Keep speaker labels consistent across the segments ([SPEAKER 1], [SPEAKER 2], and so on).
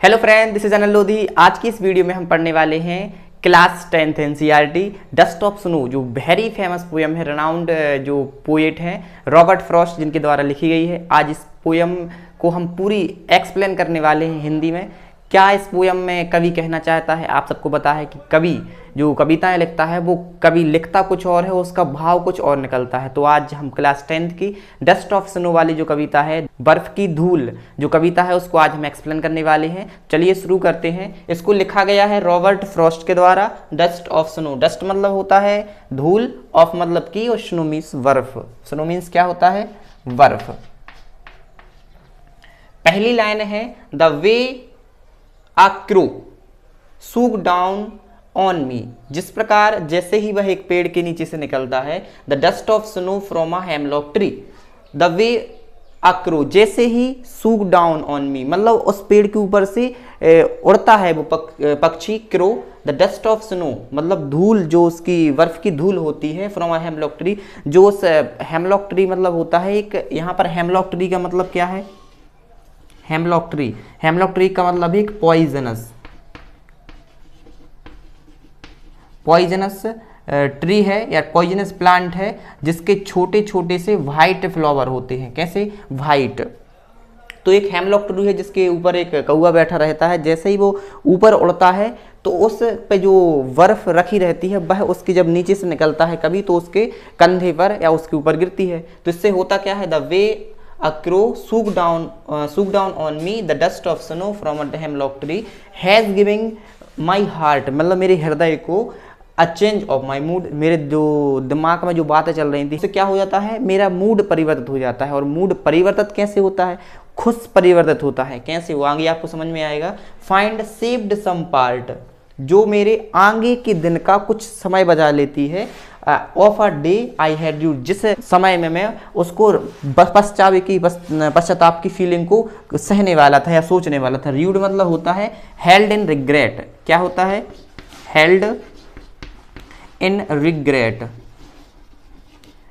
[SPEAKER 1] Hello friend, this is Anil Lodhi. आज की इस वीडियो में हम पढ़ने वाले हैं class 10th NCERT dust of snow, जो वेरी फेमस पोयम है, रनाउंड जो पोएट हैं रॉबर्ट फ्रॉस्ट, जिनके द्वारा लिखी गई है। आज इस पोयम को हम पूरी एक्सप्लेन करने वाले हैं हिंदी में। क्या इस पोयम में कवि कहना चाहता है? आप सबको पता है कि कवि जो कविताएं लिखता है वो कवि लिखता कुछ और है, उसका भाव कुछ और निकलता है। तो आज हम क्लास 10th की डस्ट ऑफ स्नो वाली जो कविता है, बर्फ की धूल जो कविता है, उसको आज हम एक्सप्लेन करने वाले हैं। चलिए शुरू करते हैं। इसको लिखा गया है रॉबर्ट फ्रॉस्ट के द्वारा। डस्ट ऑफ स्नो, डस्ट मतलब होता है धूल, ऑफ मतलब की, और स्नो मीन्स बर्फ। स्नो मीन्स क्या होता है? बर्फ। पहली लाइन है the way a crow shook down on me. जिस प्रकार जैसे ही वह एक पेड़ के नीचे से निकलता है, the dust of snow from a hemlock tree. The way a crow, जैसे ही सूक डाउन ऑन मी मतलब उस पेड़ के ऊपर से उड़ता है वो पक्षी, crow. The dust of snow मतलब धूल, जो उसकी बर्फ की धूल होती है, फ्रॉम अ हेमलॉक ट्री। जो उस हेमलॉक ट्री मतलब होता है एक, यहाँ पर हेमलॉक ट्री का मतलब क्या है? हेमलॉक ट्री, हेमलॉक ट्री का मतलब एक पॉइजनस ट्री है या पॉइजनस प्लांट है, जिसके छोटे छोटे से वाइट फ्लावर होते हैं। कैसे? वाइट। तो एक हेमलॉक ट्री है जिसके ऊपर एक कौवा बैठा रहता है। जैसे ही वो ऊपर उड़ता है तो उस पे जो बर्फ रखी रहती है वह उसके जब नीचे से निकलता है कभी, तो उसके कंधे पर या उसके ऊपर गिरती है। तो इससे होता क्या है? The way a crow swoop down on me, the dust of snow from a hemlock tree has given my heart, मतलब मेरे हृदय को a change of my mood, मेरे जो दिमाग में जो बातें चल रही थी उससे क्या हो जाता है? मेरा मूड परिवर्तित हो जाता है। और मूड परिवर्तित कैसे होता है? खुश परिवर्तित होता है। कैसे? वो आगे आपको समझ में आएगा। फाइंड सेव्ड सम पार्ट, जो मेरे आगे के दिन का कुछ समय बचा लेती है। Of a day I had you, जिस समय में मैं उसको पश्चाताप की फीलिंग को सहने वाला था या सोचने वाला था। र्यूड मतलब होता है हेल्ड इन रिग्रेट। क्या होता है? Held in regret.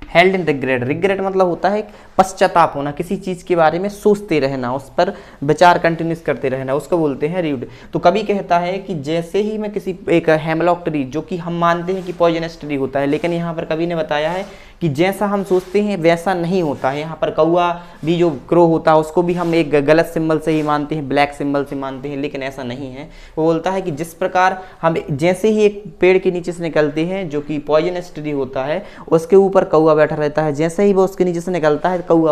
[SPEAKER 1] Held in regret, regret मतलब होता है पश्चाताप होना, किसी चीज के बारे में सोचते रहना, उस पर विचार कंटिन्यूस करते रहना, उसको बोलते हैं र्यूड। तो कवि कहता है कि जैसे ही मैं किसी एक हेमलॉक ट्री, जो कि हम मानते हैं कि पॉइजनस ट्री होता है, लेकिन यहाँ पर कवि ने बताया है कि जैसा हम सोचते हैं वैसा नहीं होता है। यहाँ पर कौवा भी, जो क्रो होता है, उसको भी हम एक गलत सिंबल से ही मानते हैं, ब्लैक सिंबल से मानते हैं, लेकिन ऐसा नहीं है। वो बोलता है कि जिस प्रकार हम जैसे ही एक पेड़ के नीचे से निकलते हैं जो कि पॉइजनस ट्री होता है, उसके ऊपर कौवा बैठा रहता है। जैसे ही वो उसके नीचे से निकलता है, कौवा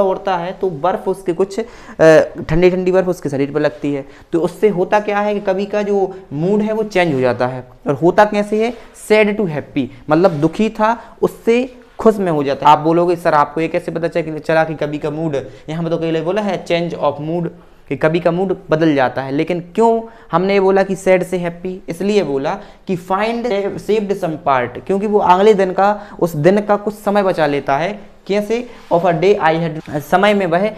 [SPEAKER 1] उड़ता है तो बर्फ उसके कुछ ठंडी ठंडी बर्फ उसके शरीर पर लगती है। तो उससे होता क्या है कि कवि का जो मूड है वो चेंज हो जाता है। और होता कैसे है? सैड टू हैप्पी, मतलब दुखी था उससे खुश में हो जाता है। आप बोलोगे सर आपको ये कैसे पता चला कि कवि का मूड, यहाँ पर तो कई लोग बोला है चेंज ऑफ मूड, कि कभी का मूड बदल जाता है। लेकिन क्यों हमने बोला कि सैड से हैप्पी? इसलिए बोला कि फाइंड सेव्ड सम पार्ट, क्योंकि वो अगले दिन का, उस दिन का कुछ समय बचा लेता है। कैसे? Of a day I had, समय में वह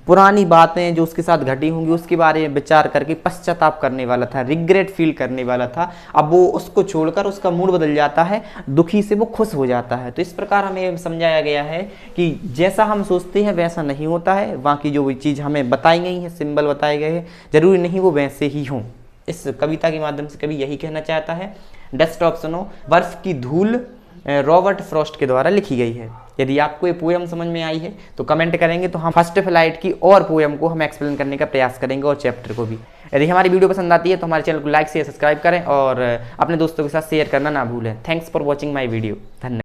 [SPEAKER 1] पुरानी बातें जो उसके साथ घटी होंगी उसके बारे में विचार करके पश्चाताप करने वाला था, रिग्रेट फील करने वाला था। अब वो उसको छोड़कर उसका मूड बदल जाता है, दुखी से वो खुश हो जाता है। तो इस प्रकार हमें समझाया गया है कि जैसा हम सोचते हैं वैसा नहीं होता है। बाकी जो भी चीज़ हमें बताई गई है, सिंबल बताए गए हैं, जरूरी नहीं वो वैसे ही हों। इस कविता के माध्यम से कवि यही कहना चाहता है। डस्ट ऑफ स्नो, बर्फ की धूल, रॉबर्ट फ्रॉस्ट के द्वारा लिखी गई है। यदि आपको ये पोयम समझ में आई है तो कमेंट करेंगे, तो हम फर्स्ट फ्लाइट की और पोयम को हम एक्सप्लेन करने का प्रयास करेंगे, और चैप्टर को भी। यदि हमारी वीडियो पसंद आती है तो हमारे चैनल को लाइक शेयर सब्सक्राइब करें, और अपने दोस्तों के साथ शेयर करना ना भूलें। Thanks for watching my video. धन्यवाद।